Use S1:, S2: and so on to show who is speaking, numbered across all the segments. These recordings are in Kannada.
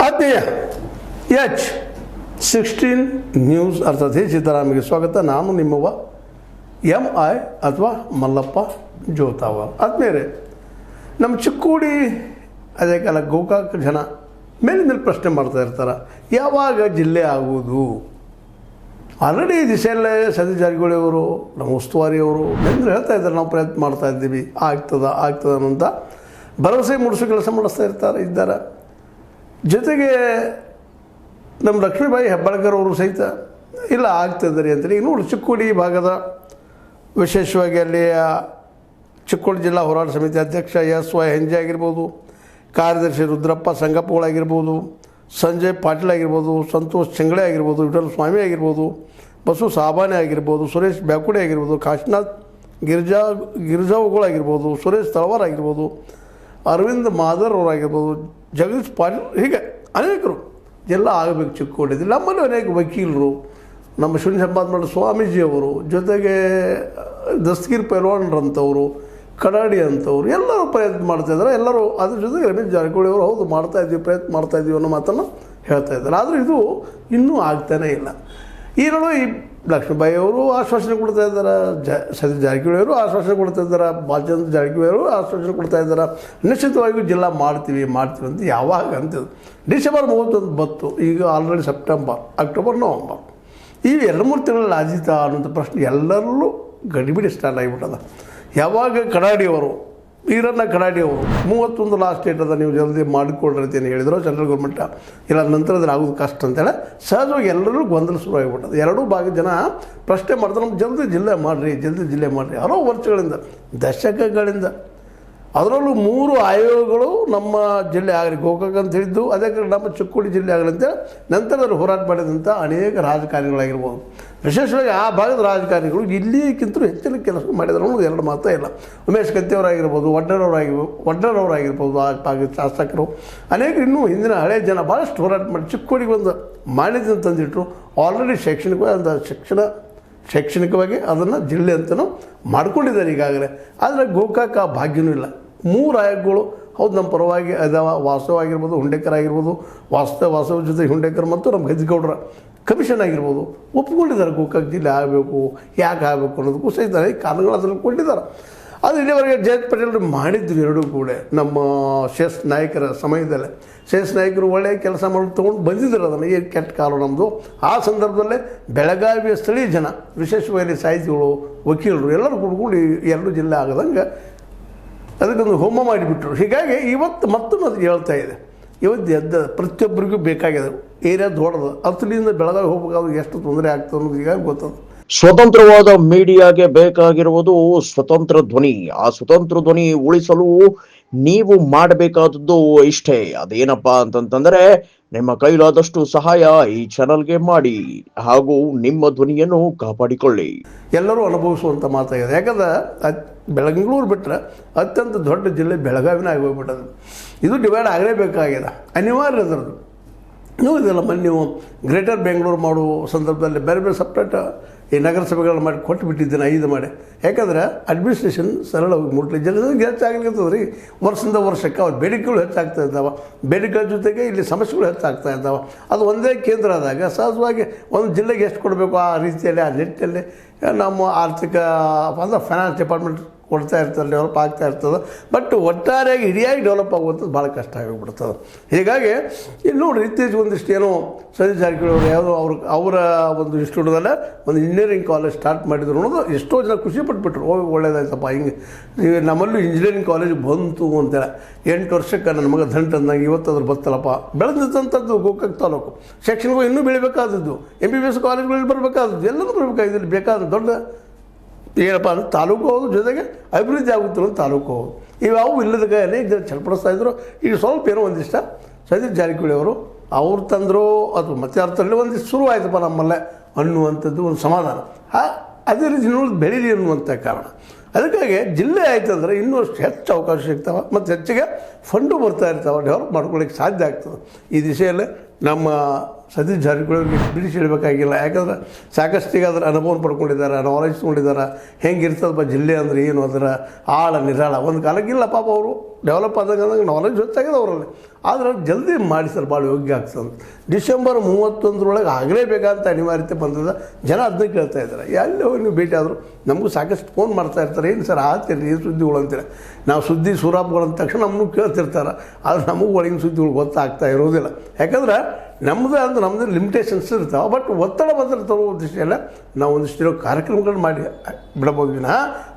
S1: ಆತ್ಮೀಯ H16 ನ್ಯೂಸ್ ಅರ್ಥಾತ್ ಸಿದ್ದರಾಮಯ್ಯ ಸ್ವಾಗತ. ನಾನು ನಿಮ್ಮವ MI ಅಥವಾ ಮಲ್ಲಪ್ಪ ಜೋತಾವ. ಆತ್ಮೀಯರೇ, ನಮ್ಮ ಚಿಕ್ಕೋಡಿ ಅದೇ ಕಾಲ ಗೋಕಾಕ ಜನ ಮೇಲೆ ಪ್ರಶ್ನೆ ಮಾಡ್ತಾ ಇರ್ತಾರೆ, ಯಾವಾಗ ಜಿಲ್ಲೆ ಆಗುವುದು? ಆಲ್ರೆಡಿ ದಿಸೆಯಲ್ಲೇ ಸತೀಶ್ ಜಾರಕಿಹೊಳಿ ಅವರು, ನಮ್ಮ ಉಸ್ತುವಾರಿಯವರು ಎಂದು ಹೇಳ್ತಾ ಇದ್ದಾರೆ, ನಾವು ಪ್ರಯತ್ನ ಮಾಡ್ತಾ ಇದ್ದೀವಿ, ಆಗ್ತದ ಅಂತ ಭರವಸೆ ಮೂಡಿಸೋ ಕೆಲಸ ಮಾಡಿಸ್ತಾ ಇದ್ದಾರೆ. ಜೊತೆಗೆ ನಮ್ಮ ಲಕ್ಷ್ಮೀಬಾಯಿ ಹೆಬ್ಬಾಳ್ಕರ್ ಅವರು ಸಹಿತ ಇಲ್ಲ ಆಗ್ತಿದ್ದಾರೆ ಅಂತೇಳಿ. ಈಗ ನೋಡಿ, ಚಿಕ್ಕೋಡಿ ಭಾಗದ ವಿಶೇಷವಾಗಿ ಅಲ್ಲಿಯ ಚಿಕ್ಕೋಡಿ ಜಿಲ್ಲಾ ಹೋರಾಟ ಸಮಿತಿ ಅಧ್ಯಕ್ಷ SY ಹೆಂಜೆ ಆಗಿರ್ಬೋದು, ಕಾರ್ಯದರ್ಶಿ ರುದ್ರಪ್ಪ ಸಂಗಪ್ಪಗಳಾಗಿರ್ಬೋದು, ಸಂಜಯ್ ಪಾಟೀಲ್ ಆಗಿರ್ಬೋದು, ಸಂತೋಷ್ ಚೆಂಗಳೆ ಆಗಿರ್ಬೋದು, ವಿಠಲ್ ಸ್ವಾಮಿ ಆಗಿರ್ಬೋದು, ಬಸು ಸಾಬಾನೆ ಆಗಿರ್ಬೋದು, ಸುರೇಶ್ ಬ್ಯಾಕುಡೆ ಆಗಿರ್ಬೋದು, ಕಾಶಿನಾಥ್ ಗಿರ್ಜಾವುಗಳಾಗಿರ್ಬೋದು, ಸುರೇಶ್ ತಳವಾರ್ ಆಗಿರ್ಬೋದು, ಅರವಿಂದ್ ಮಾದರ್ ಅವರಾಗಿರ್ಬೋದು, ಜಗದೀಶ್ ಪಾಟೀಲ್, ಹೀಗೆ ಅನೇಕರು ಎಲ್ಲ ಆಗಬೇಕು ಚಿಕ್ಕೋಡಿದ್ದು. ನಮ್ಮಲ್ಲಿ ಅನೇಕ ವಕೀಲರು, ನಮ್ಮ ಶೂನ್ಯ ಸಂಪಾದನೆ ಸ್ವಾಮೀಜಿಯವರು, ಜೊತೆಗೆ ದಸ್ತಗೀರ್ ಪೈಲ್ವಾನ್ರಂಥವರು, ಕಡಾಡಿ ಅಂಥವ್ರು ಎಲ್ಲರೂ ಪ್ರಯತ್ನ ಮಾಡ್ತಾಯಿದ್ದಾರೆ. ಎಲ್ಲರೂ ಅದ್ರ ಜೊತೆಗೆ ರಮೇಶ್ ಜಾರಕಿಹೊಳಿ ಅವರು ಹೌದು ಪ್ರಯತ್ನ ಮಾಡ್ತಾಯಿದ್ದೀವಿ ಅನ್ನೋ ಮಾತನ್ನು ಹೇಳ್ತಾ ಇದ್ದಾರೆ. ಆದರೆ ಇದು ಇನ್ನೂ ಆಗ್ತಾನೇ ಇಲ್ಲ. ಈ ನಡುವೆ ಈ ಲಕ್ಷ್ಮೀಬಾಯಿ ಅವರು ಆಶ್ವಾಸನೆ ಕೊಡ್ತಾ ಇದ್ದಾರೆ, ಸತೀಶ್ ಜಾರಕಿಹೊಳಿ ಅವರು ಆಶ್ವಾಸನೆ ಕೊಡ್ತಾ ಇದ್ದಾರೆ, ಬಾಲಚಂದ್ರ ಜಾರಕಿಹೊಳಿ ಅವರು ಆಶ್ವಾಸನೆ ಕೊಡ್ತಾ ಇದ್ದಾರೆ, ನಿಶ್ಚಿತವಾಗಿಯೂ ಜಿಲ್ಲಾ ಮಾಡ್ತೀವಿ ಅಂತ. ಯಾವಾಗ ಅಂತಿದ್ದು ಡಿಸೆಂಬರ್ 31 ಬತ್ತು, ಈಗ ಆಲ್ರೆಡಿ ಸೆಪ್ಟೆಂಬರ್, ಅಕ್ಟೋಬರ್, ನವಂಬರ್, ಈ 2-3 ತಿಂಗಳಲ್ಲಿ ಆದೀತ ಅನ್ನೋಂಥ ಪ್ರಶ್ನೆ ಎಲ್ಲರಲ್ಲೂ ಗಡಿಬಿಡಿ ಸ್ಟಾರ್ಟ್ ಆಗಿಬಿಟ್ಟದ. ಯಾವಾಗ ಕಡಾಡಿಯವರು, ಈರಣ್ಣ ಕಡಾಡಿಯವರು 31 ಲಾಸ್ಟ್ ಡೇಟ್ ಅದ, ನೀವು ಜಲ್ದಿ ಮಾಡಿಕೊಡ್ರಿ ಅಂತ ಏನು ಹೇಳಿದ್ರು ಸೆಂಟ್ರಲ್ ಗೌರ್ಮೆಂಟ್, ಇಲ್ಲ ನಂತರದಲ್ಲಿ ಆಗೋದು ಕಷ್ಟ ಅಂತೇಳಿ ಸಹಜವಾಗಿ ಎಲ್ಲರೂ ಗೊಂದಲ ಶುರುವಾಗಿಬಿಟ್ಟದು. ಎರಡೂ ಭಾಗದ ಜನ ಪ್ರಶ್ನೆ ಮಾಡ್ತಾರೆ, ನಮ್ಗೆ ಜಲ್ದಿ ಜಿಲ್ಲೆ ಮಾಡಿರಿ ಹಲವು ವರ್ಷಗಳಿಂದ, ದಶಕಗಳಿಂದ. ಅದರಲ್ಲೂ 3 ಆಯೋಗಗಳು ನಮ್ಮ ಜಿಲ್ಲೆ ಆಗಲಿ, ಗೋಕಾಕ್ ಅಂತ ಹೇಳಿದ್ದು, ಅದೇ ನಮ್ಮ ಚಿಕ್ಕೋಡಿ ಜಿಲ್ಲೆ ಆಗಲಿ ಅಂತೇಳಿ ನಂತರದಲ್ಲಿ ಹೋರಾಟ ಮಾಡಿದಂಥ ಅನೇಕ ರಾಜಕಾರಣಿಗಳಾಗಿರ್ಬೋದು. ವಿಶೇಷವಾಗಿ ಆ ಭಾಗದ ರಾಜಕಾರಣಿಗಳು ಇಲ್ಲಿಗಿಂತ ಹೆಚ್ಚಿನ ಕೆಲಸ ಮಾಡಿದ್ರು ಅನ್ನೋದು ಎರಡು ಮಾತೇ ಇಲ್ಲ. ಉಮೇಶ್ ಕತ್ತಿಯವರಾಗಿರ್ಬೋದು, ವಡ್ಡರವರಾಗಿರ್ಬೋದು, ಆ ಭಾಗದ ಶಾಸಕರು, ಅನೇಕರು ಇನ್ನೂ ಹಿಂದಿನ ಹಳೆಯ ಜನ ಭಾಳಷ್ಟು ಹೋರಾಟ ಮಾಡಿ ಚಿಕ್ಕೋಡಿಗೆ ಒಂದು ಮಾನ್ಯತೆ ತಂದಿಟ್ಟರು. ಆಲ್ರೆಡಿ ಶೈಕ್ಷಣಿಕವಾಗಿ ಅದನ್ನು ಜಿಲ್ಲೆ ಅಂತಲೂ ಮಾಡ್ಕೊಂಡಿದ್ದಾರೆ ಈಗಾಗಲೇ. ಆದರೆ ಗೋಕಾಕ್ ಆ ಭಾಗ್ಯನೂ ಇಲ್ಲ. 3 ಆಯೋಗಗಳು ಹೌದು ನಮ್ಮ ಪರವಾಗಿ ಅದಾವ. ವಾಸವ ಆಗಿರ್ಬೋದು, ಹುಂಡೇಕರ್ ಆಗಿರ್ಬೋದು, ವಾಸವ ಜೊತೆ ಹುಂಡೇಕರ್ ಮತ್ತು ನಮ್ಮ ಗದ್ದಿಗೌಡರ ಕಮಿಷನ್ ಆಗಿರ್ಬೋದು ಒಪ್ಕೊಂಡಿದ್ದಾರೆ ಗೋಕಾಕ್ ಜಿಲ್ಲೆ ಆಗಬೇಕು, ಯಾಕೆ ಆಗಬೇಕು ಅನ್ನೋದಕ್ಕೂ ಸಹಿತ ಕಾರಣಗಳು ಅದನ್ನು ಕೊಟ್ಟಿದ್ದಾರೆ. ಅದು ಇಲ್ಲಿವರೆಗೆ ಜಯಂತ್ ಪಟೇಲ್ ಮಾಡಿದ್ವಿ ಎರಡೂ ಕೂಡ. ನಮ್ಮ ಶೇಷ್ ನಾಯಕರ ಸಮಯದಲ್ಲೇ ನಾಯಕರು ಒಳ್ಳೆಯ ಕೆಲಸ ಮಾಡಿ ತೊಗೊಂಡು ಬಂದಿದ್ದರು. ಅದನ್ನು ಏನು ಕೆಟ್ಟ ಕಾಲ ನಮ್ಮದು. ಆ ಸಂದರ್ಭದಲ್ಲೇ ಬೆಳಗಾವಿಯ ಸ್ಥಳೀಯ ಜನ, ವಿಶೇಷವಾಗಿ ಸಾಹಿತಿಗಳು, ವಕೀಲರು ಎಲ್ಲರೂ ಕೂಡ್ಕೊಂಡು ಎರಡೂ ಜಿಲ್ಲೆ ಆಗದಂಗೆ ಅದಕ್ಕೊಂದು ಹೋಮ ಮಾಡಿಬಿಟ್ರು. ಹೀಗಾಗಿ ಇವತ್ತು ಮತ್ತೊಮ್ಮೆ ಅದು ಹೇಳ್ತಾ ಇದೆ. ಇವತ್ತು ಪ್ರತಿಯೊಬ್ಬರಿಗೂ ಬೇಕಾಗಿದೆ. ಏರಿಯಾ ದೊಡ್ಡದು, ಅತ್ತಲಿಂದ ಬೆಳಗಾವಿ ಹೋಗಬೇಕಾದ್ರೆ ಎಷ್ಟು ತೊಂದರೆ ಆಗ್ತದೆ ಅನ್ನೋದು ಈಗ ಗೊತ್ತದ.
S2: ಸ್ವತಂತ್ರವಾದ ಮೀಡಿಯಾಗೆ ಬೇಕಾಗಿರುವುದು ಸ್ವತಂತ್ರ ಧ್ವನಿ. ಆ ಸ್ವತಂತ್ರ ಧ್ವನಿ ಉಳಿಸಲು ನೀವು ಮಾಡಬೇಕಾದದ್ದು ಇಷ್ಟೇ. ಅದೇನಪ್ಪಾ ಅಂತಂದ್ರೆ ನಿಮ್ಮ ಕೈಲಾದಷ್ಟು ಸಹಾಯ ಈ ಚಾನಲ್ಗೆ ಮಾಡಿ ಹಾಗೂ ನಿಮ್ಮ ಧ್ವನಿಯನ್ನು ಕಾಪಾಡಿಕೊಳ್ಳಿ.
S1: ಎಲ್ಲರೂ ಅನುಭವಿಸುವಂಥ ಮಾತಾಗಿದೆ. ಯಾಕಂದ್ರೆ ಬೆಂಗಳೂರು ಬಿಟ್ಟರೆ ಅತ್ಯಂತ ದೊಡ್ಡ ಜಿಲ್ಲೆ ಬೆಳಗಾವಿನ ಆಗೋಗ್ಬಿಟ್ಟದು. ಇದು ಡಿವೈಡ್ ಆಗಲೇಬೇಕಾಗಿದೆ, ಅನಿವಾರ್ಯ ಅದರದ್ದು. ನೀವು ಇದೆಲ್ಲ ನೀವು ಗ್ರೇಟರ್ ಬೆಂಗಳೂರು ಮಾಡುವ ಸಂದರ್ಭದಲ್ಲಿ ಬೇರೆ ಸಪ್ರೇಟ್ ಈ ನಗರಸಭೆಗಳನ್ನ ಮಾಡಿ ಕೊಟ್ಟುಬಿಟ್ಟಿದ್ದೇನೆ 5 ಮಾಡಿ. ಯಾಕಂದ್ರೆ ಅಡ್ಮಿನಿಸ್ಟ್ರೇಷನ್ ಸರಳವಾಗಿ ಮುಟ್ಲಿ, ಜನರಿಗೆ ಹೆಚ್ಚಾಗ್ಲಿರ್ತದೆ ರೀ. ವರ್ಷದಿಂದ ವರ್ಷಕ್ಕೆ ಅವ್ರ ಬೇಡಿಕೆಗಳು ಹೆಚ್ಚಾಗ್ತಾ ಇದ್ದಾವೆ. ಬೇಡಿಕೆಗಳ ಜೊತೆಗೆ ಇಲ್ಲಿ ಸಮಸ್ಯೆಗಳು ಹೆಚ್ಚಾಗ್ತಾ ಇದ್ದಾವೆ. ಅದು ಒಂದೇ ಕೇಂದ್ರ ಆದಾಗ ಸಹಜವಾಗಿ ಒಂದು ಜಿಲ್ಲೆಗೆ ಎಷ್ಟು ಕೊಡಬೇಕು ಆ ರೀತಿಯಲ್ಲಿ, ಆ ನಿಟ್ಟಿನಲ್ಲಿ ನಮ್ಮ ಆರ್ಥಿಕ ಅಂದರೆ ಫೈನಾನ್ಸ್ ಡಿಪಾರ್ಟ್ಮೆಂಟ್ ಕೊಡ್ತಾ ಇರ್ತದೆ, ಡೆವಲಪ್ ಆಗ್ತಾ ಇರ್ತದೆ. ಬಟ್ ಒಟ್ಟಾರೆಯಾಗಿ ಇಡಿಯಾಗಿ ಡೆವಲಪ್ ಆಗುವಂಥದ್ದು ಭಾಳ ಕಷ್ಟ ಆಗಿಬಿಡ್ತದೆ. ಹೀಗಾಗಿ ಇಲ್ಲಿ ನೋಡಿರಿ, ಇತ್ತೀಚೆಗೆ ಒಂದಿಷ್ಟು ಏನೋ ಸತೀಶ್ ಜಾರಕಿಹೊಳಿ ಅವರು ಯಾವುದೋ ಅವರ ಒಂದು ಇನ್ಸ್ಟಿಟ್ಯೂಟ್ದಲ್ಲೇ ಒಂದು ಇಂಜಿನಿಯರಿಂಗ್ ಕಾಲೇಜ್ ಸ್ಟಾರ್ಟ್ ಮಾಡಿದ್ರು ಅನ್ನೋದು ಎಷ್ಟೋ ಜನ ಖುಷಿ ಪಟ್ಬಿಟ್ರು. ಒಳ್ಳೇದಾಯ್ತಪ್ಪ, ಹಿಂಗೆ ನಮ್ಮಲ್ಲೂ ಇಂಜಿನಿಯರಿಂಗ್ ಕಾಲೇಜ್ ಬಂತು ಅಂತೇಳಿ. 8 ವರ್ಷಕ್ಕೆ ನನ್ನ ಮಗ ದಂಟು ಅಂದಂಗೆ ಇವತ್ತು ಅದ್ರ ಬತ್ತಲ್ಲಪ್ಪ. ಬೆಳೆದಂಥದ್ದು ಗೋಕಾಕ್ ತಾಲೂಕು ಸೆಕ್ಷನ್ಗಳು ಇನ್ನೂ ಬೆಳಿಬೇಕಾದದ್ದು, MBBS ಕಾಲೇಜ್ಗಳಲ್ಲಿ ಬರಬೇಕಾದದ್ದು, ಎಲ್ಲರೂ ಬರಬೇಕಾಗಿದ್ದು. ಇಲ್ಲಿ ಬೇಕಾದ ದೊಡ್ಡ ಏನಪ್ಪ ಅಂದ್ರೆ ತಾಲೂಕು ಹೌದು, ಜೊತೆಗೆ ಅಭಿವೃದ್ಧಿ ಆಗುತ್ತೆ ಅನ್ನೋ ತಾಲೂಕು ಹೌದು. ಇವು ಇಲ್ಲದ ಅನೇಕ ಜನ ಚಲ್ಪಡಿಸ್ತಾಯಿದ್ರು. ಈಗ ಸ್ವಲ್ಪ ಏನೋ ಒಂದಿಷ್ಟ ಸತೀಶ್ ಜಾರಕಿಹೊಳಿ ಅವ್ರು ತಂದರು ಅಥವಾ ಮತ್ತೆ ಅರ್ಥದಲ್ಲಿ ಒಂದಿಷ್ಟು ಶುರು ಆಯ್ತಪ್ಪ ನಮ್ಮಲ್ಲೇ ಅನ್ನುವಂಥದ್ದು ಒಂದು ಸಮಾಧಾನ. ಅದೇ ರೀತಿ ಇನ್ನೂ ಬೆಳೀಲಿ ಅನ್ನುವಂಥ ಕಾರಣ. ಅದಕ್ಕಾಗಿ ಜಿಲ್ಲೆ ಆಯ್ತಂದ್ರೆ ಇನ್ನೂ ಹೆಚ್ಚು ಅವಕಾಶ ಸಿಗ್ತಾವೆ ಮತ್ತು ಹೆಚ್ಚಿಗೆ ಫಂಡು ಬರ್ತಾ ಇರ್ತಾವೆ, ಡೆವಲಪ್ ಮಾಡ್ಕೊಳ್ಳಿಕ್ಕೆ ಸಾಧ್ಯ ಆಗ್ತದೆ. ಈ ದಿಶೆಯಲ್ಲಿ ನಮ್ಮ ಸತೀಶ್ ಜಾರಕಿಹೊಳಿ ಬಿಡಿಸಿ ಹೇಳಬೇಕಾಗಿಲ್ಲ. ಯಾಕಂದ್ರೆ ಸಾಕಷ್ಟು ಈಗ ಅದರ ಅನುಭವ ಪಡ್ಕೊಂಡಿದ್ದಾರೆ, ನಾಲೆಜ್ ತೊಗೊಂಡಿದ್ದಾರೆ, ಹೆಂಗಿರ್ತದಪ್ಪ ಜಿಲ್ಲೆ ಅಂದರೆ ಏನು, ಅದರ ಆಳ ನಿರಾಳ. ಒಂದು ಕಾಲಕ್ಕಿಲ್ಲ ಪಾಪ ಅವರು ಡೆವಲಪ್ ಆದಾಗ ನಾಲೆಜ್ ಹೆಚ್ಚಾಗಿದೆ ಅವರಲ್ಲಿ. ಆದರೆ ಜಲ್ದಿ ಮಾಡಿಸ್ತಾರೆ, ಭಾಳ ಯೋಗ್ಯ ಆಗ್ತದೆ. ಡಿಸೆಂಬರ್ 31 ಆಗಲೇಬೇಕಂತ ಅನಿವಾರ್ಯತೆ ಬಂದದ. ಜನ ಅದನ್ನ ಕೇಳ್ತಾ ಇದ್ದಾರೆ. ಎಲ್ಲಿ ಹೋಗಿ ನೀವು ಭೇಟಿ ಆದರೂ ನಮಗೂ ಸಾಕಷ್ಟು ಫೋನ್ ಮಾಡ್ತಾ ಇರ್ತಾರೆ, ಏನು ಸರ್ ಆಗ್ತಿರಿ ಏನು ಸುದ್ದಿಗಳು ಅಂತೇಳಿ. ನಾವು ಸುದ್ದಿ ಸುರಾಪ್ಗಳು ಅಂದ ತಕ್ಷಣ ನಮ್ಮನ್ನು ಕೇಳ್ತಿರ್ತಾರೆ. ಆದರೆ ನಮಗೂ ಒಳಗಿನ ಸುದ್ದಿಗಳು ಗೊತ್ತಾಗ್ತಾ ಇರೋದಿಲ್ಲ. ಯಾಕಂದ್ರೆ ನಮ್ಮದು ಲಿಮಿಟೇಷನ್ಸ್ ಇರ್ತಾವೆ. ಬಟ್ ಒತ್ತಡ ಬಂದಿರ್ತಾವೆ ದೃಷ್ಟಿಯಲ್ಲ ನಾವು ಒಂದಿಷ್ಟು ಕಾರ್ಯಕ್ರಮಗಳನ್ನ ಮಾಡಿ ಬಿಡಬಹುದು ವಿನಃ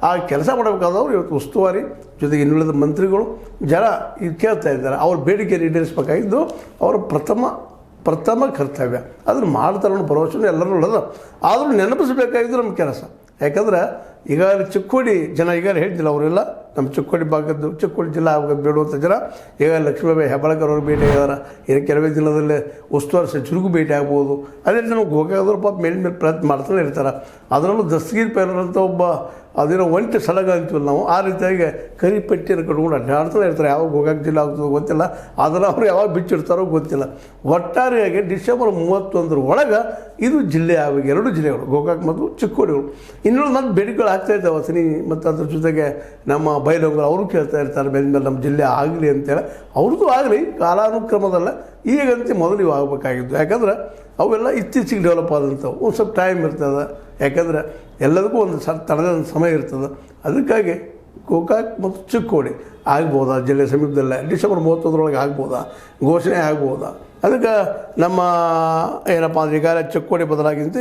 S1: ಆ ಕೆಲಸ ಮಾಡಬೇಕಾದವರು ಇವತ್ತು ಉಸ್ತುವಾರಿ ಜೊತೆಗೆ ಇನ್ನುಳಿದ ಮಂತ್ರಿಗಳು ಜನ ಇದು ಕೇಳ್ತಾ ಇದ್ದಾರೆ. ಅವ್ರ ಬೇಡಿಕೆ ಈಡೇರಿಸಬೇಕಾಗಿದ್ದು ಅವರ ಪ್ರಥಮ ಕರ್ತವ್ಯ. ಅದನ್ನು ಮಾಡ್ತಾರೆ ಅನ್ನೋ ಭರವಸೆ ಎಲ್ಲರೂ ಉಳ್ಳದ. ಆದರೂ ನೆನಪಿಸಬೇಕಾಗಿದ್ದು ನಮ್ಮ ಕೆಲಸ. ಯಾಕಂದ್ರೆ ಈಗಾಗಲೇ ಚಿಕ್ಕೋಡಿ ಜನ ಈಗಾಗಲೇ ಹೇಳ್ತಿಲ್ಲ, ಅವರೆಲ್ಲ ನಮ್ಮ ಚಿಕ್ಕೋಡಿ ಭಾಗದ್ದು ಚಿಕ್ಕೋಡಿ ಜಿಲ್ಲಾ ಆಗೋದು ಬೇಡುವಂಥ ಜನ ಈಗ ಲಕ್ಷ್ಮೀಬಾಯಿ ಹೆಬ್ಬಾಳ್ಕರ್ ಅವರು ಭೇಟಿ ಆಗಿದ್ದಾರೆ. ಇನ್ನು ಕೆಲವೇ ದಿನದಲ್ಲೇ ಉಸ್ತುವಾರಿ ಸಚಿವರಿಗೂ ಭೇಟಿ ಆಗ್ಬೋದು. ಅದೇ ರೀತಿ ನಾವು ಗೋಕಾಕದವ್ರು ಪಾಪ ಮೇಲಿನ ಪ್ರಯತ್ನ ಮಾಡ್ತಾನೆ ಇರ್ತಾರೆ. ಅದರಲ್ಲೂ ದಸ್ತಗೀರ್ ಪೈರರ್ ಅಂತ ಒಬ್ಬ ಅದೇನೋ ಒಂಟಿ ಸಲಗ ಅಂತೀವಲ್ಲ ನಾವು, ಆ ರೀತಿಯಾಗಿ ಕರಿಪಟ್ಟಿಯನ್ನು ಕಟ್ಕೊಂಡು ಅಡ್ಡಾಡ್ತಾನೆ ಇರ್ತಾರೆ. ಯಾವಾಗ ಗೋಕಾಕ್ ಜಿಲ್ಲೆ ಆಗ್ತದೋ ಗೊತ್ತಿಲ್ಲ, ಅದನ್ನು ಅವರು ಯಾವಾಗ ಬಿಚ್ಚಿಡ್ತಾರೋ ಗೊತ್ತಿಲ್ಲ. ಒಟ್ಟಾರೆಯಾಗಿ ಡಿಸೆಂಬರ್ 31 ಇದು ಜಿಲ್ಲೆ ಆಗಿ 2 ಜಿಲ್ಲೆಗಳು ಗೋಕಾಕ್ ಮತ್ತು ಚಿಕ್ಕೋಡಿಗಳು. ಇನ್ನೊಂದು ಮತ್ತು ಬೇಡಿಕೆಗಳು ಆಗ್ತಾ ಇದ್ದಾವೆ. ಸಿನಿ ಮತ್ತು ಅದ್ರ ಜೊತೆಗೆ ನಮ್ಮ ಬೈಲೊಂಗರು ಅವರು ಕೇಳ್ತಾ ಇರ್ತಾರೆ ಮೇಲೆ ನಮ್ಮ ಜಿಲ್ಲೆ ಆಗಲಿ ಅಂತೇಳಿ. ಅವ್ರದ್ದು ಆಗಲಿ ಕಾಲಾನುಕ್ರಮದಲ್ಲ, ಈಗಂತೆ ಮೊದಲು ಇವು ಆಗಬೇಕಾಗಿದ್ದು. ಯಾಕಂದ್ರೆ ಅವೆಲ್ಲ ಇತ್ತೀಚೆಗೆ ಡೆವಲಪ್ ಆದಂಥವು. ಒಂದು ಸ್ವಲ್ಪ ಟೈಮ್ ಇರ್ತದೆ. ಯಾಕಂದರೆ ಎಲ್ಲದಕ್ಕೂ ಒಂದು ತಡೆದ ಸಮಯ ಇರ್ತದೆ. ಅದಕ್ಕಾಗಿ ಗೋಕಾಕ್ ಮತ್ತು ಚಿಕ್ಕೋಡಿ ಆಗ್ಬೋದಾ ಜಿಲ್ಲೆ ಸಮೀಪದಲ್ಲೇ ಡಿಸೆಂಬರ್ 31 ಆಗ್ಬೋದಾ, ಘೋಷಣೆ ಆಗ್ಬೋದಾ? ಅದಕ್ಕೆ ನಮ್ಮ ಏನಪ್ಪ ಅಂದರೆ ಈಗಾಗಲೇ ಚಿಕ್ಕೋಡಿ ಬದಲಾಗಿಂತ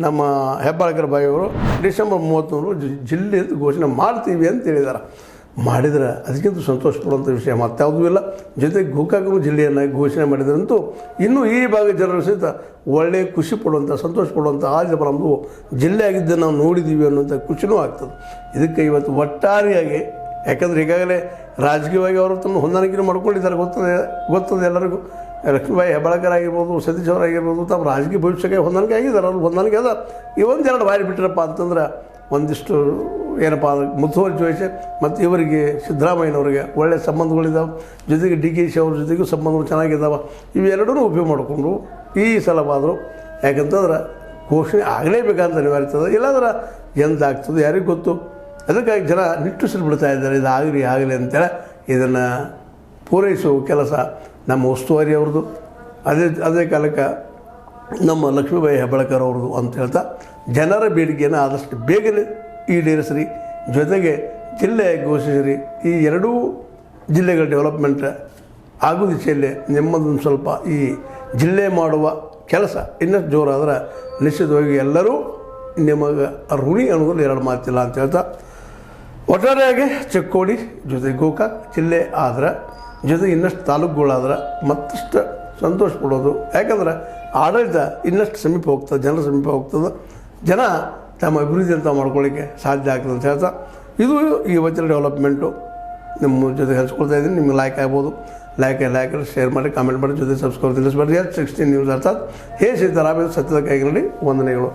S1: ನಮ್ಮ ಹೆಬ್ಬಾಳ್ಕರ್ ಬಾಯಿಯವರು ಡಿಸೆಂಬರ್ 31 ಜಿಲ್ಲೆ ಘೋಷಣೆ ಮಾಡ್ತೀವಿ ಅಂತ ಹೇಳಿದ್ದಾರೆ. ಮಾಡಿದರೆ ಅದಕ್ಕಿಂತ ಸಂತೋಷ ಪಡುವಂಥ ವಿಷಯ ಮತ್ತಾವುದೂ ಇಲ್ಲ. ಜೊತೆಗೆ ಗೋಕಾಕನು ಜಿಲ್ಲೆಯನ್ನು ಘೋಷಣೆ ಮಾಡಿದ್ರಂತೂ ಇನ್ನೂ ಈ ಭಾಗದ ಜನರು ಸಹಿತ ಒಳ್ಳೆಯ ಖುಷಿ ಪಡುವಂಥ ಸಂತೋಷ ಪಡುವಂಥ ಆಜ ನಮ್ಮದು ಜಿಲ್ಲೆ ಆಗಿದ್ದನ್ನು ನಾವು ನೋಡಿದ್ದೀವಿ ಅನ್ನುವಂಥ ಖುಷಿನೂ ಆಗ್ತದೆ. ಇದಕ್ಕೆ ಇವತ್ತು ಒಟ್ಟಾರೆಯಾಗಿ, ಯಾಕಂದರೆ ಈಗಾಗಲೇ ರಾಜಕೀಯವಾಗಿ ಅವರು ತಮ್ಮ ಹೊಂದಾಣಿಕೆ ಮಾಡ್ಕೊಂಡಿದ್ದಾರೆ. ಗೊತ್ತದೆ ಎಲ್ಲರಿಗೂ. ಲಕ್ಷ್ಮೀಬಾಯಿ ಹೆಬ್ಬಾಳ್ಕರ್ ಆಗಿರ್ಬೋದು, ಸತೀಶ್ ಅವರಾಗಿರ್ಬೋದು, ತಮ್ಮ ರಾಜಕೀಯ ಭವಿಷ್ಯಕ್ಕೆ ಹೊಂದಾಣಿಕೆ ಆಗಿದ್ದಾರೆ. ಅವ್ರು ಹೊಂದಾಣಿಕೆ ಅದ. ಇವೊಂದೆರಡು ಬಾರಿ ಬಿಟ್ಟರಪ್ಪ ಅಂತಂದ್ರೆ ಒಂದಿಷ್ಟು ಏನಪ್ಪ ಅಂದ್ರೆ ಮುತುವರ್ಜಿ ವಹಿಸಿ ಮತ್ತು ಇವರಿಗೆ ಸಿದ್ದರಾಮಯ್ಯನವ್ರಿಗೆ ಒಳ್ಳೆಯ ಸಂಬಂಧಗಳಿದ್ದಾವೆ. ಜೊತೆಗೆ DKC ಅವ್ರ ಜೊತೆಗೂ ಸಂಬಂಧಗಳು ಚೆನ್ನಾಗಿದ್ದಾವೆ. ಇವೆರಡೂ ಉಪಯೋಗ ಮಾಡಿಕೊಂಡು ಈ ಸಲವಾದರೂ, ಯಾಕಂತಂದ್ರೆ ಘೋಷಣೆ ಆಗಲೇಬೇಕಂತ ಅನಿವಾರ್ಯತದೆ. ಇಲ್ಲಾಂದ್ರೆ ಎಂದಾಗ್ತದೆ ಯಾರಿಗೂ ಗೊತ್ತು. ಅದಕ್ಕಾಗಿ ಜನ ನಿಟ್ಟುಸಿರು ಬಿಡ್ತಾ ಇದ್ದಾರೆ, ಇದು ಆಗಲಿ ಅಂತೇಳಿ. ಇದನ್ನು ಪೂರೈಸುವ ಕೆಲಸ ನಮ್ಮ ಉಸ್ತುವಾರಿ ಅವ್ರದ್ದು, ಅದೇ ಕಾಲಕ್ಕೆ ನಮ್ಮ ಲಕ್ಷ್ಮೀಬಾಯಿ ಹೆಬ್ಬಾಳ್ಕರ್ ಅವ್ರದ್ದು ಅಂತ ಹೇಳ್ತಾ ಜನರ ಬೇಡಿಕೆಯನ್ನು ಆದಷ್ಟು ಬೇಗನೆ ಈಡೇರಿಸ್ರಿ. ಜೊತೆಗೆ ಜಿಲ್ಲೆ ಘೋಷಿಸಿರಿ. ಈ 2 ಜಿಲ್ಲೆಗಳ ಡೆವಲಪ್ಮೆಂಟ್ ಆಗೋ ದಿಶೆಯಲ್ಲಿ ನಿಮ್ಮದೊಂದು ಸ್ವಲ್ಪ ಈ ಜಿಲ್ಲೆ ಮಾಡುವ ಕೆಲಸ ಇನ್ನಷ್ಟು ಜೋರಾದ್ರೆ ನಿಶ್ಚಿತವಾಗಿ ಎಲ್ಲರೂ ನಿಮಗೆ ಋಣಿ ಅನ್ನೋದ್ರಲ್ಲಿ 2 ಮಾತಿಲ್ಲ ಅಂತ ಹೇಳ್ತಾ, ಒಟ್ಟಾರೆಯಾಗಿ ಚಿಕ್ಕೋಡಿ ಜೊತೆಗೆ ಗೋಕಾಕ್ ಜಿಲ್ಲೆ ಆದ್ರೆ, ಜೊತೆಗೆ ಇನ್ನಷ್ಟು ತಾಲೂಕುಗಳಾದ್ರೆ ಮತ್ತಷ್ಟು ಸಂತೋಷ ಪಡೋದು. ಯಾಕಂದ್ರೆ ಆಡಳಿತ ಇನ್ನಷ್ಟು ಸಮೀಪ ಹೋಗ್ತದೆ, ಜನರ ಸಮೀಪ ಹೋಗ್ತದೆ. ಜನ ತಮ್ಮ ಅಭಿವೃದ್ಧಿ ಅಂತ ಮಾಡ್ಕೊಳ್ಳಿಕ್ಕೆ ಸಾಧ್ಯ ಆಗ್ತದೆ ಅಂತ ಹೇಳ್ತಾ, ಇದು ಇವತ್ತಿನ ಡೆವಲಪ್ಮೆಂಟು ನಿಮ್ಮ ಜೊತೆ ಹಂಚ್ಕೊಳ್ತಾ ಇದ್ದೀನಿ. ನಿಮ್ಗೆ ಲೈಕ್ ಆಗ್ಬೋದು. ಲೈಕ್ ಶೇರ್ ಮಾಡಿ, ಕಾಮೆಂಟ್ ಮಾಡಿ, ಜೊತೆ ಸಬ್ಸ್ಕ್ರೈಬ್ ತಿಳಿಸ್ಬೇಡಿ. 16 ನ್ಯೂಸ್ ಅರ್ಥಾತ್ ಹೇ ಸೀತಾರಾಮ ಸತ್ಯದ ಕೈಗಳಲ್ಲಿ ವಂದನೆಗಳು.